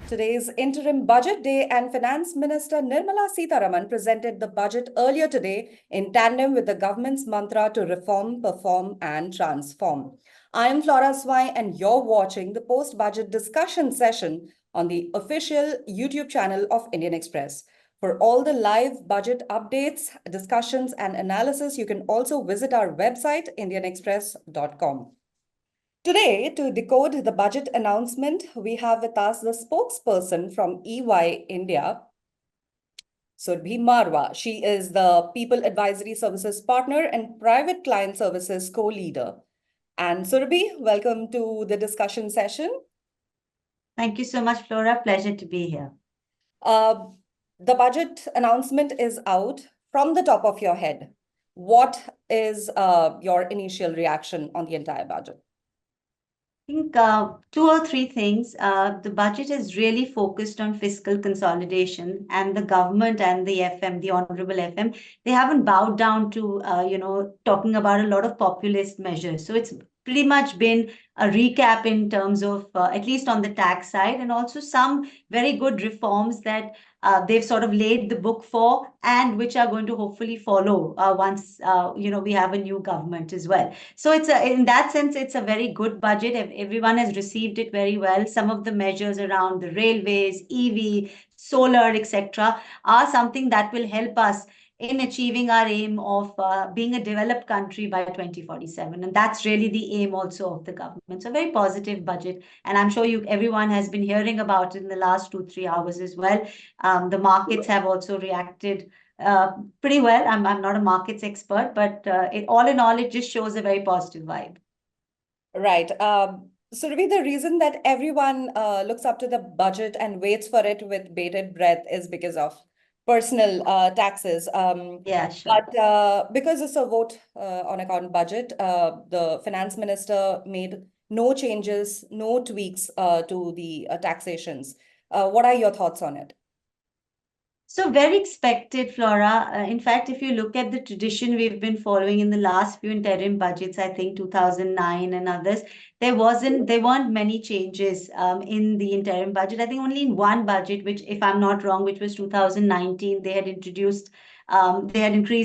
Today's interim budget day, and Finance Minister Nirmala Sitharaman presented the budget earlier today in tandem with the government's mantra to reform, perform, and transform. I am Flora Swain, and you're watching the post-budget discussion session on the official YouTube channel of Indian Express. For all the live budget updates, discussions, and analysis, you can also visit our website, indianexpress.com. Today, to decode the budget announcement, we have with us the spokesperson from EY India, Surabhi Marwah. She is the People Advisory Services Partner and Private Client Services Co-Leader. And Surabhi, welcome to the discussion session. Thank you so much, Flora. Pleasure to be here. The budget announcement is out. From the top of your head, what is your initial reaction on the entire budget? I think two or three things. The budget is really focused on fiscal consolidation, and the government and the FM, the Honorable FM, they haven't bowed down to, talking about a lot of populist measures. So it's pretty much been a recap in terms of, at least on the tax side, and also some very good reforms that they've sort of laid the book for, and which are going to hopefully follow once we have a new government as well. So in that sense, it's a very good budget. Everyone has received it very well. Some of the measures around the railways, EV, solar, etc., are something that will help us in achieving our aim of being a developed country by 2047. And that's really the aim also of the government. So very positive budget. And I'm sure everyone has been hearing about it in the last 2-3 hours as well. The markets have also reacted pretty well. I'm not a markets expert, but all in all, it just shows a very positive vibe. Right. Surabhi, the reason that everyone looks up to the budget and waits for it with bated breath is because of personal taxes. Yeah, sure. But because it's a vote on account budget, the finance minister made no changes, no tweaks to the taxations. What are your thoughts on it? So very expected, Flora. In fact, if you look at the tradition we've been following in the last few interim budgets, I think 2009 and others, there weren't many changes in the interim budget. I think only in one budget, which, if I'm not wrong, which was 2019, they had increased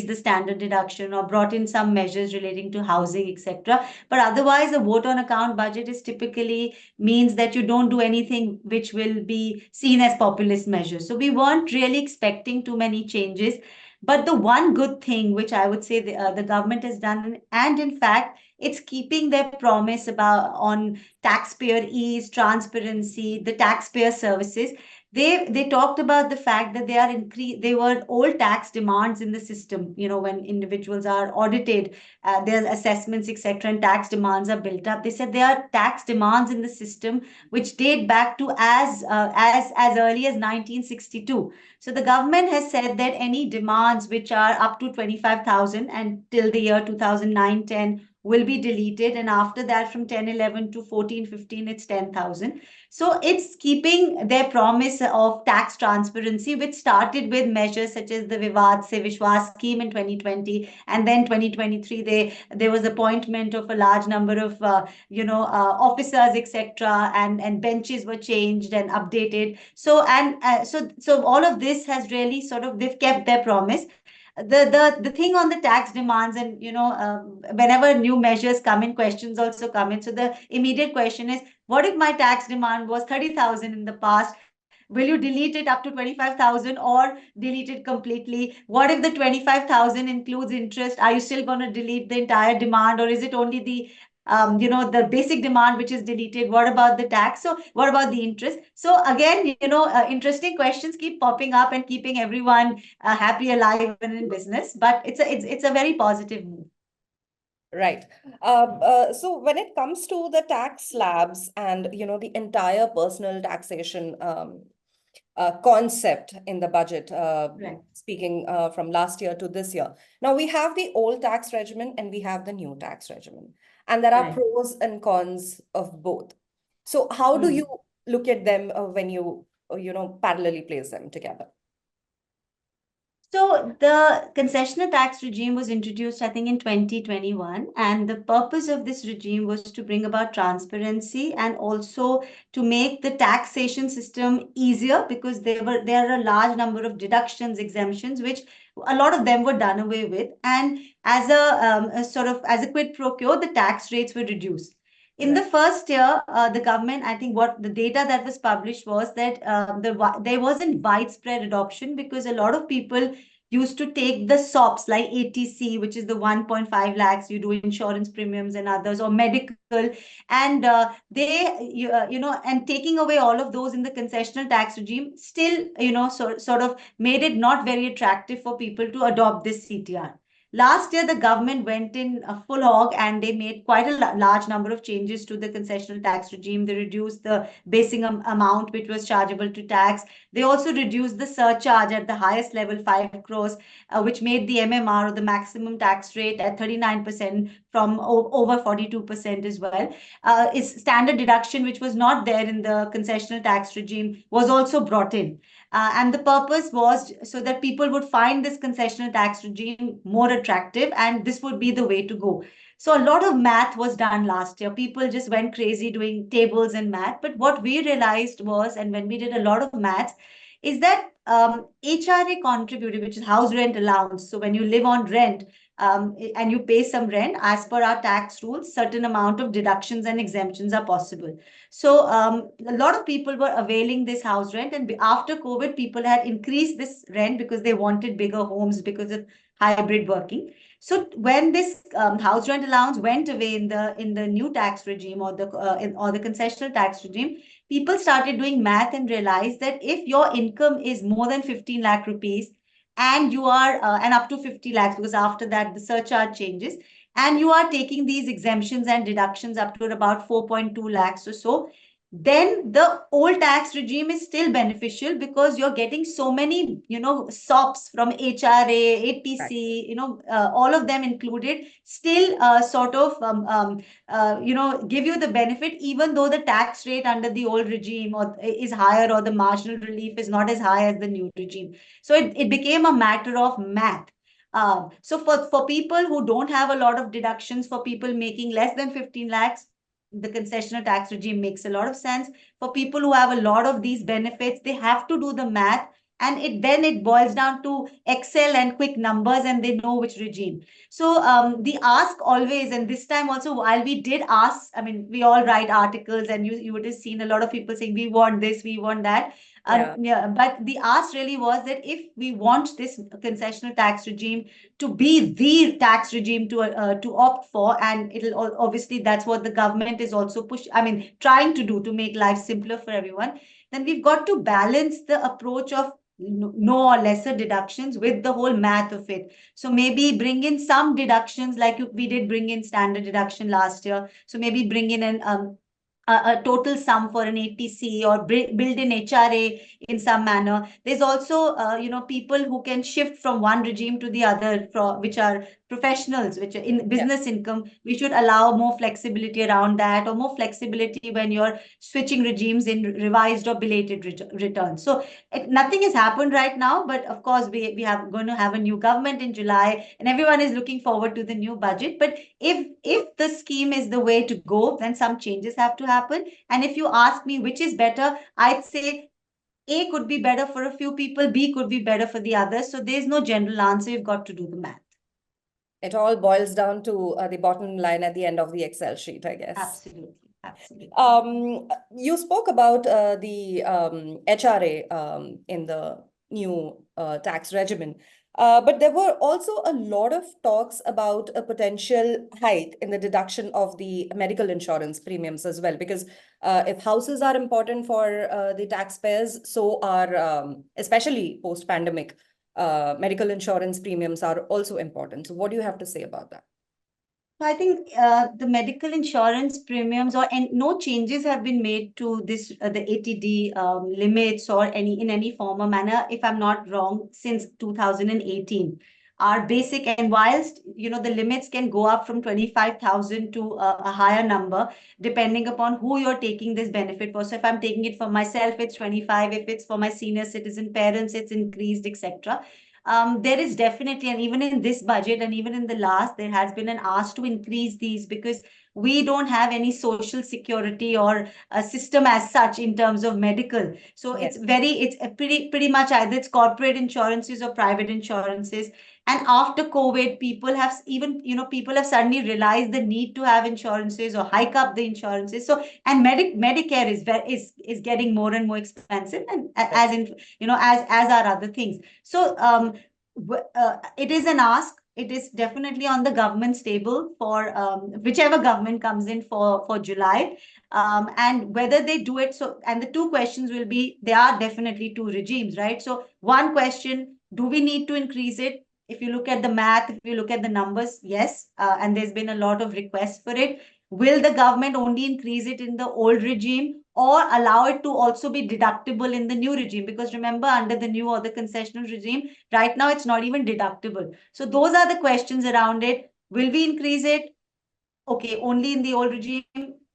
the standard deduction or brought in some measures relating to housing, etc. But otherwise, a vote on account budget is typically means that you don't do anything which will be seen as populist measures. So we weren't really expecting too many changes. But the one good thing which I would say the government has done, and in fact, it's keeping their promise on taxpayer ease, transparency, the taxpayer services. They talked about the fact that they were old tax demands in the system. When individuals are audited, their assessments, etc., and tax demands are built up. They said there are tax demands in the system which date back to as early as 1962. So the government has said that any demands which are up to 25,000 and till the year 2009-10 will be deleted, and after that from 10-11 to 14-15 it's 10,000. So it's keeping their promise of tax transparency, which started with measures such as the Vivad Se Vishwas scheme in 2020, and then 2023 there was appointment of a large number of officers, etc., and benches were changed and updated. So all of this has really they've kept their promise. The thing on the tax demands, and whenever new measures come in, questions also come in. So the immediate question is, what if my tax demand was 30,000 in the past? Will you delete it up to 25,000 or delete it completely? What if the 25,000 includes interest? Are you still going to delete the entire demand, or is it only the basic demand which is deleted? What about the tax? So what about the interest? So again, interesting questions keep popping up and keeping everyone happy, alive, and in business. But it's a very positive move. Right. So when it comes to the tax slabs and the entire personal taxation concept in the budget, Right. speaking from last year to this year. Now we have the old tax regimen and we have the new tax regimen, and there are Right. pros and cons of both. So how do you look at them when you parallelly place them together? So the concessional tax regime was introduced, I think, in 2021, and the purpose of this regime was to bring about transparency and also to make the taxation system easier because there are a large number of deductions, exemptions, which a lot of them were done away with, and as a sort of as a quid pro quo, the tax rates were reduced. In the Right. first year, the government, I think what the data that was published was that there wasn't widespread adoption because a lot of people used to take the SOPs like ATC, which is the 1.5 lakhs, you do insurance premiums and others, or medical, and and taking away all of those in the concessional tax regime still, sort of made it not very attractive for people to adopt this CTR. Last year, the government went in a full hog and they made quite a large number of changes to the concessional tax regime. They reduced the basic amount which was chargeable to tax. They also reduced the surcharge at the highest level, 5 crores, which made the MMR, or the maximum tax rate, at 39% from over 42% as well. Is standard deduction, which was not there in the concessional tax regime, was also brought in. And the purpose was so that people would find this concessional tax regime more attractive, and this would be the way to go. So a lot of math was done last year. People just went crazy doing tables and math. But what we realized was, and when we did a lot of maths, is that HRA contributed, which is house rent allowance. So when you live on rent, and you pay some rent, as per our tax rules, certain amount of deductions and exemptions are possible. So a lot of people were availing this house rent, and after COVID, people had increased this rent because they wanted bigger homes because of hybrid working. So when this house rent allowance went away in the new tax regime, or the concessional tax regime, people started doing math and realized that if your income is more than 15 lakh rupees, and you are and up to 50 lakhs, because after that the surcharge changes, and you are taking these exemptions and deductions up to about 4.2 lakhs or so, then the old tax regime is still beneficial because you're getting so many, SOPs from HRA, Right. ATC, all of them included, still sort of, give you the benefit, even though the tax rate under the old regime is higher, or the marginal relief is not as high as the new regime. So it became a matter of math. So for people who don't have a lot of deductions, for people making less than 15 lakhs, the concessional tax regime makes a lot of sense. For people who have a lot of these benefits, they have to do the math, and it boils down to Excel and quick numbers, and they know which regime. So the ask always, and this time also, while we did ask, I mean, we all write articles, and you would have seen a lot of people saying we want this, we want that. Yeah. Yeah, but the ask really was that if we want this concessional tax regime to be the tax regime to opt for, and it'll obviously, that's what the government is also trying to do, to make life simpler for everyone, then we've got to balance the approach of no or lesser deductions with the whole math of it. So maybe bring in some deductions, like we did bring in standard deduction last year. So maybe bring in a total sum for an ATC, or build in HRA in some manner. There's also, people who can shift from one regime to the other, which are professionals, which are in Yeah. business income. We should allow more flexibility around that, or more flexibility when you're switching regimes in revised or belated returns. So nothing has happened right now, but of course we have going to have a new government in July, and everyone is looking forward to the new budget. But if the scheme is the way to go, then some changes have to happen. And if you ask me which is better, I'd say A could be better for a few people, B could be better for the others. So there's no general answer. You've got to do the math. It all boils down to the bottom line at the end of the Excel sheet, I guess. Absolutely. Absolutely. You spoke about the HRA in the new tax regimen, but there were also a lot of talks about a potential hike in the deduction of the medical insurance premiums as well, because if houses are important for the taxpayers, so are, especially post-pandemic, medical insurance premiums are also important. So what do you have to say about that? I think the medical insurance premiums, and no changes have been made to this the ATD limits, or in any form or manner, if I'm not wrong, since 2018. Our basic, and whilst the limits can go up from 25,000 to a higher number, depending upon who you're taking this benefit for. So if I'm taking it for myself, it's 25. If it's for my senior citizen parents, it's increased, etc. there is definitely, and even in this budget and even in the last, there has been an ask to increase these because we don't have any social security or a system as such in terms of medical. So Yes. it's a pretty much either it's corporate insurances or private insurances. And after COVID, people have even, people have suddenly realized the need to have insurances or hike up the insurances. So, and Medicare is getting more and more expensive, and as in, as are other things. So, it is an ask. It is definitely on the government's table for whichever government comes in for July, and whether they do it. So, and the two questions will be, there are definitely two regimes, right? So, one question: do we need to increase it? If you look at the math, if you look at the numbers, yes, and there's been a lot of requests for it. Will the government only increase it in the old regime or allow it to also be deductible in the new regime? Because remember, under the new or the concessional regime, right now it's not even deductible. So those are the questions around it. Will we increase it? Okay, only in the old regime,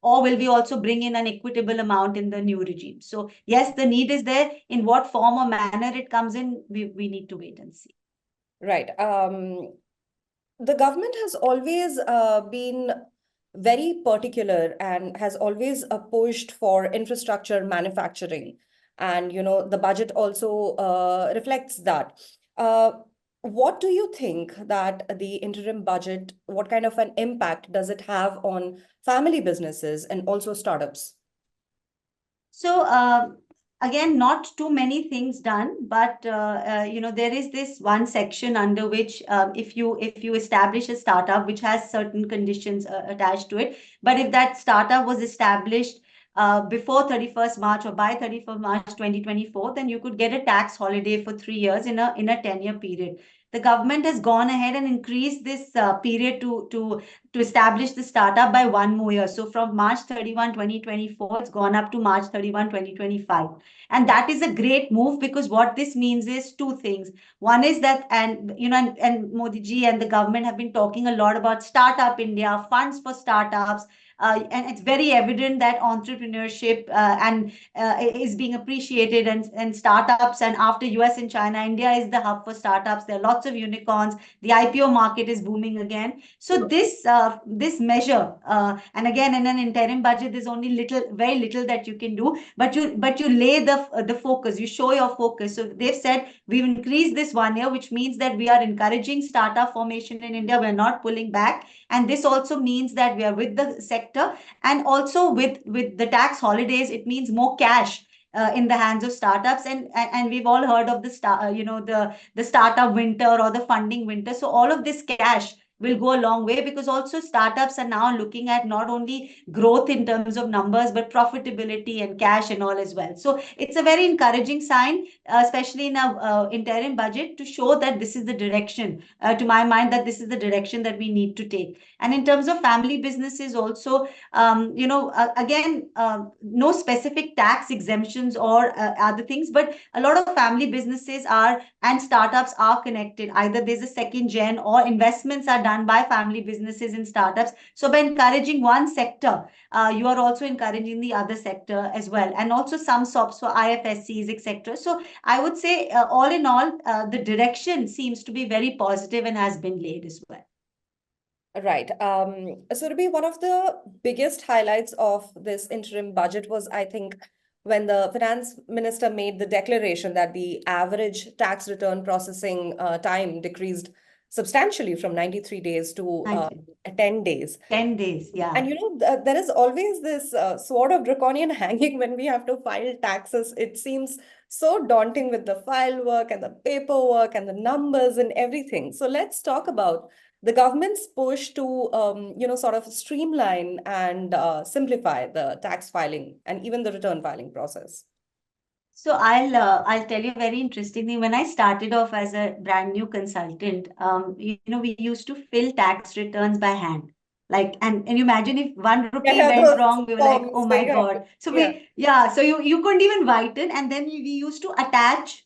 or will we also bring in an equitable amount in the new regime? So yes, the need is there. In what form or manner it comes in, we need to wait and see. Right. The government has always been very particular and has always pushed for infrastructure manufacturing. And, the budget also reflects that. Uh, what do you think that the interim budget, what kind of an impact does it have on family businesses and also startups? So again, not too many things done, but there is this one section under which if you establish a startup which has certain conditions attached to it, but if that startup was established before 31st March or by 31st March 2024, then you could get a tax holiday for 3 years in a 10-year period. The government has gone ahead and increased this period to establish the startup by 1 more year. So from March 31, 2024, it's gone up to March 31, 2025. And that is a great move because what this means is two things. One is that, and Modi ji and the government have been talking a lot about Startup India, funds for startups. And it's very evident that entrepreneurship and is being appreciated, and startups, and after US and China, India is the hub for startups. There are lots of unicorns. The IPO market is booming again. So this measure, and again in an interim budget, there's only very little that you can do, but you lay the focus, you show your focus. So they've said we've increased this 1 year, which means that we are encouraging startup formation in India. We're not pulling back, and this also means that we are with the sector, and also with the tax holidays, it means more cash. In the hands of startups, and we've all heard of the startup winter or the funding winter. So all of this cash will go a long way, because also startups are now looking at not only growth in terms of numbers, but profitability and cash and all as well. So it's a very encouraging sign, especially in a interim budget, to show that this is the direction, to my mind, that this is the direction that we need to take. And in terms of family businesses also, again, no specific tax exemptions or other things, but a lot of family businesses are and startups are connected. Either there's a second gen or investments are done by family businesses in startups. So by encouraging one sector, you are also encouraging the other sector as well. And also some SOPs for IFSCs, etc. So I would say, all in all, the direction seems to be very positive and has been laid as well. Right. Surabhi, one of the biggest highlights of this interim budget was, I think, when the finance minister made the declaration that the average tax return processing time decreased substantially from 93 days to 10 days. 10 days, yeah. And there is always this sword of draconian hanging when we have to file taxes. It seems so daunting with the file work and the paperwork and the numbers and everything. So let's talk about the government's push to, sort of streamline and simplify the tax filing and even the return filing process. So I'll tell you a very interesting thing. When I started off as a brand new consultant, we used to fill tax returns by hand. Like, and you imagine if 1 rupee Yeah, went those wrong, we were like, oh forms where my you have to, God. So yeah. so you couldn't even write it. And then we used to attach,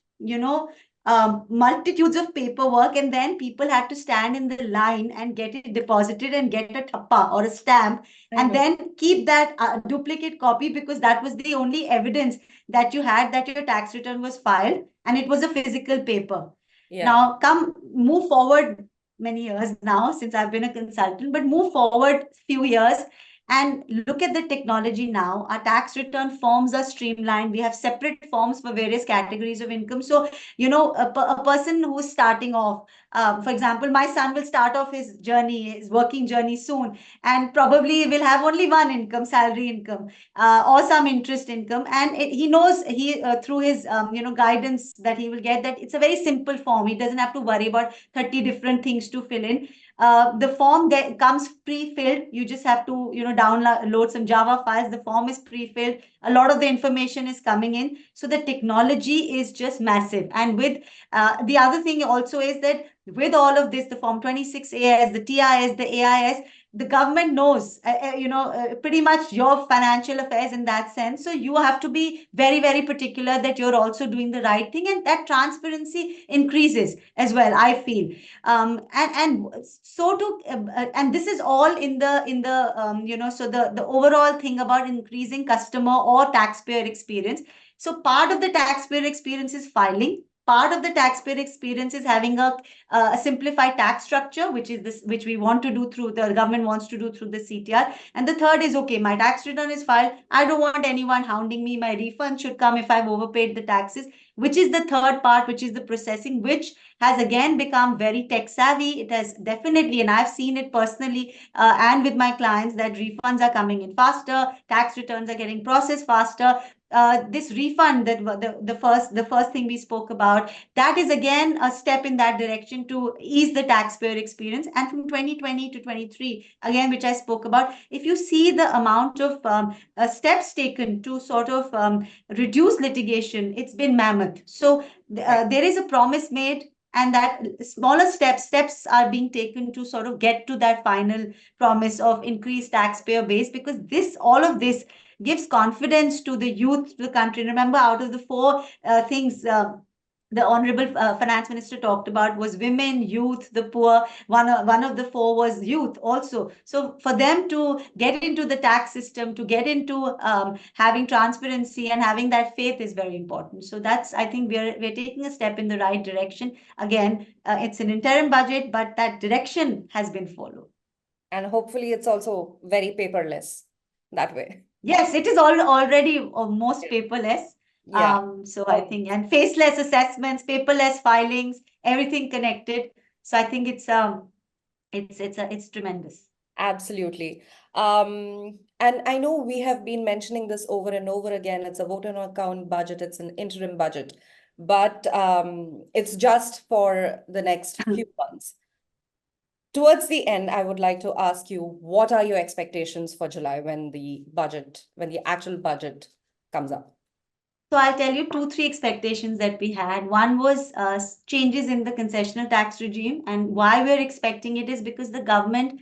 multitudes of paperwork, and then people had to stand in the line and get it deposited and get a thappa or a stamp, and then keep that duplicate copy, because that was the only evidence that you had that your tax return was filed and it was a physical paper. Yeah. Now, move forward many years now since I've been a consultant, but move forward few years and look at the technology now. Our tax return forms are streamlined. We have separate forms for various categories of income. So, a person who's starting off, for example, my son will start off his journey, his working journey soon, and probably will have only one income, salary income, or some interest income. And he knows through his guidance that he will get, that it's a very simple form. He doesn't have to worry about 30 different things to fill in. The form that comes pre-filled. You just have to download some Java files. The form is pre-filled. A lot of the information is coming in. So the technology is just massive. And with the other thing also is that with all of this, the Form 26AS, the TIS, the AIS, the government knows, pretty much your financial affairs in that sense. So you have to be very, very particular that you're also doing the right thing, and that transparency increases as well, I feel. And this is all so the overall thing about increasing customer or taxpayer experience. So part of the taxpayer experience is filing. Part of the taxpayer experience is having a simplified tax structure, which we want to do through the government wants to do through the CTR. And the third is, okay, my tax return is filed. I don't want anyone hounding me. My refund should come if I've overpaid the taxes, which is the third part, which is the processing, which has again become very tech savvy. It has definitely, and I've seen it personally and with my clients, that refunds are coming in faster, tax returns are getting processed faster. This refund, that the first thing we spoke about, that is again a step in that direction to ease the taxpayer experience. And from 2020 to 23, again, which I spoke about, if you see the amount of steps taken to sort of reduce litigation, it's been mammoth. So there is a promise made, and that smaller steps are being taken to sort of get to that final promise of increased taxpayer base, because all of this gives confidence to the youth, to the country. Remember, out of the four things the honorable finance minister talked about was women, youth, the poor. One of the four was youth also. So for them to get into the tax system, to get into having transparency and having that faith is very important. So that's, I think we're taking a step in the right direction. Again, it's an interim budget, but that direction has been followed. And hopefully it's also very paperless that way. Yes, it is already almost paperless. Yeah. So I think, and faceless assessments, paperless filings, everything connected. So I think it's tremendous. Absolutely. And I know we have been mentioning this over and over again. It's a vote on account budget, it's an interim budget, but it's just for the next few months. Towards the end, I would like to ask you, what are your expectations for July when the actual budget comes up? So I'll tell you two, three expectations that we had. One was changes in the concessional tax regime, and why we're expecting it is because the government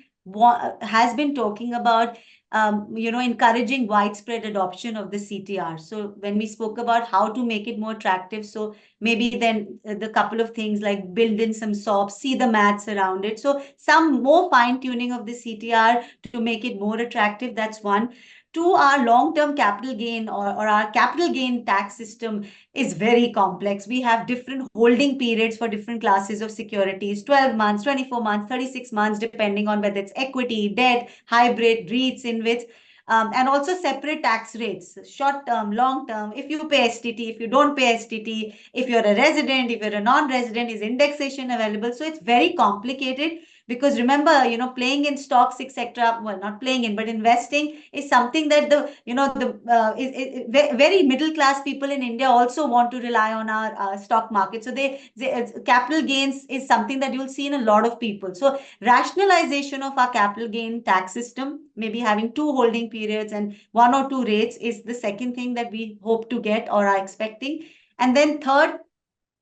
has been talking about encouraging widespread adoption of the CTR. So when we spoke about how to make it more attractive, so maybe then the couple of things like build in some SOPs, see the maths around it. So some more fine tuning of the CTR to make it more attractive. That's one. Two, our long-term capital gain or our capital gain tax system is very complex. We have different holding periods for different classes of securities, 12 months, 24 months, 36 months, depending on whether it's equity, debt, hybrid, REITs, InvITs. And also separate tax rates, short term, long term. If you pay STT, if you don't pay STT, if you're a resident, if you're a non-resident, is indexation available? So it's very complicated. Because remember, playing in stocks, etc. Well, not playing in, but investing is something that very middle class people in India also want to rely on our stock market. So capital gains is something that you'll see in a lot of people. So rationalization of our capital gain tax system, maybe having two holding periods and one or two rates, is the second thing that we hope to get or are expecting. And then third,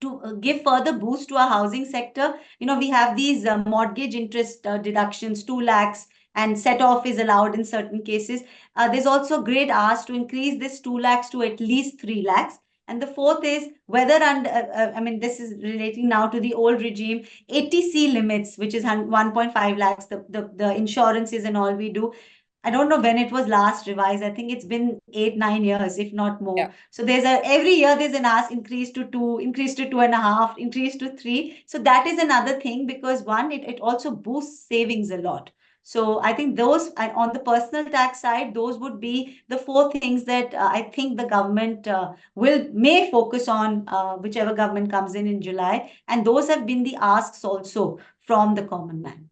to give further boost to our housing sector, we have these mortgage interest deductions, 2 lakhs, and set off is allowed in certain cases. There's also great ask to increase this 2 lakhs to at least 3 lakhs. And the fourth is whether, this is relating now to the old regime, ATC limits, which is 1.5 lakhs, the insurances and all we do. I don't know when it was last revised. I think it's been 8, 9 years, if not more. Yeah. So every year there's an ask increase to 2, increase to 2.5, increase to 3. So that is another thing, because one, it also boosts savings a lot. So I think those, on the personal tax side, those would be the 4 things that I think the government may focus on, whichever government comes in July. And those have been the asks also from the common man.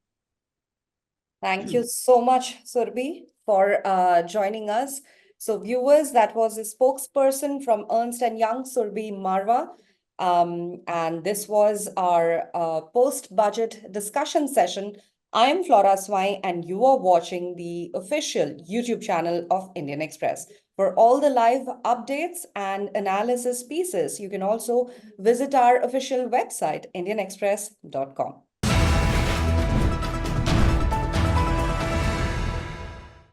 Thank you so much, Surabhi, for joining us. So viewers, that was a spokesperson from Ernst & Young, Surabhi Marwah. And this was our post-budget discussion session. I am Flora Swain, and you are watching the official YouTube channel of Indian Express. For all the live updates and analysis pieces, you can also visit our official website, indianexpress.com.